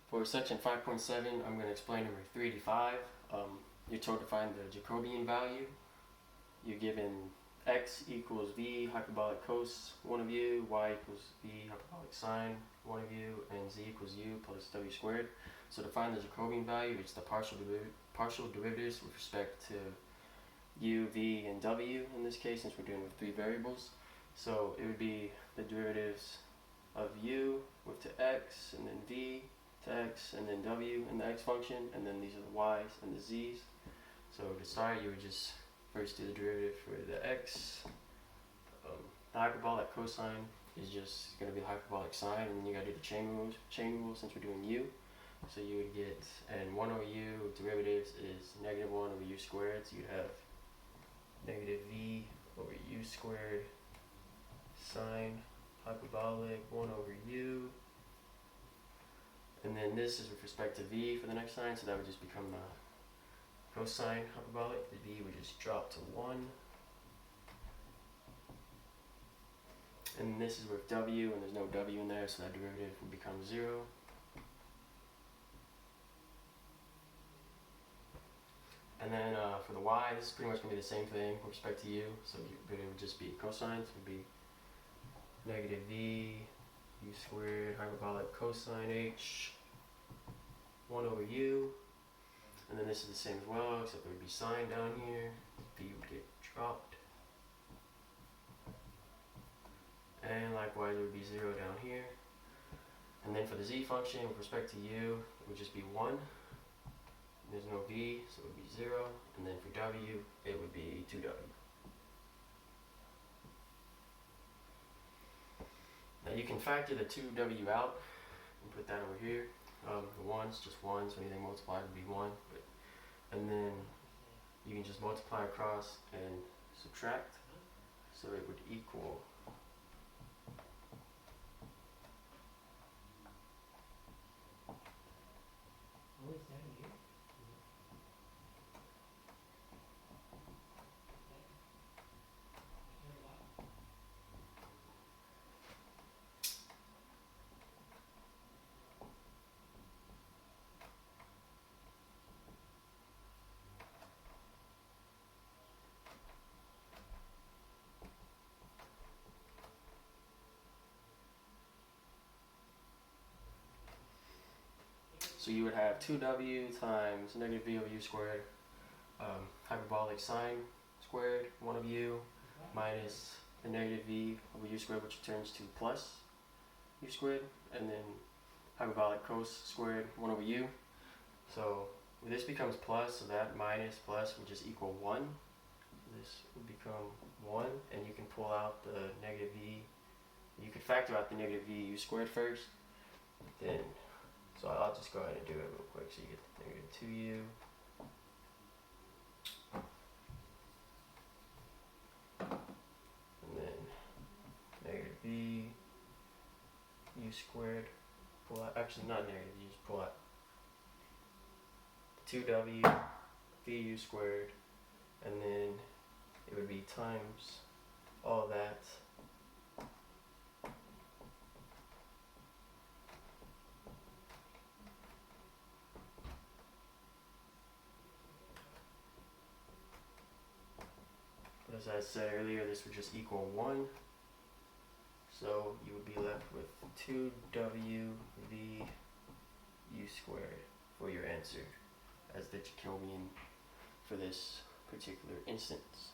For section 5.7, I'm going to explain number 3 to 5. You're told to find the Jacobian value. You're given x equals v hyperbolic cos 1 of u, y equals v hyperbolic sine 1 of u, and z equals u plus w squared. So to find the Jacobian value, it's the partial derivatives with respect to u, v, and w in this case, since we're dealing with 3 variables. So it would be the derivatives of u with to x, and then v to x, and then w in the x function, and then these are the y's and the z's. So to start, you would just first do the derivative for the x. The hyperbolic cosine is just going to be the hyperbolic sine, and then you got to do the chain rule since we're doing u. So you would get, and 1 over u derivatives is negative 1 over u squared, so you'd have negative v over u squared sine hyperbolic 1 over u. And then this is with respect to v for the next sign, so that would just become the cosine hyperbolic. The v would just drop to 1. And this is with w, and there's no w in there, so that derivative would become 0. And then for the y, this is pretty much going to be the same thing with respect to u, so it would just be cosine, so it would be negative v u squared hyperbolic cosine h 1 over u. And then this is the same as well, except there would be sine down here. V would get dropped. And likewise, it would be 0 down here. And then for the z function, with respect to u, it would just be 1. There's no v, so it would be 0. And then for w, it would be 2w. Now you can factor the 2w out and put that over here. The 1's just 1, so anything multiplied would be 1. And then you can just multiply across and subtract. So it would equal so you would have 2w times negative v over u squared hyperbolic sine squared 1 of u minus the negative v over u squared, which returns to plus u squared, and then hyperbolic cos squared 1 over u. So this becomes plus, so that minus plus would just equal 1. This would become 1, and you can pull out the negative v. You could factor out the negative v u squared first, then so I'll just go ahead and do it real quick. So you get the negative 2u and then negative v u squared. Pull out, actually not negative, you just pull out 2w v u squared, and then it would be times all that as I said earlier, this would just equal 1. So you would be left with 2w v u squared for your answer as the Jacobian for this particular instance.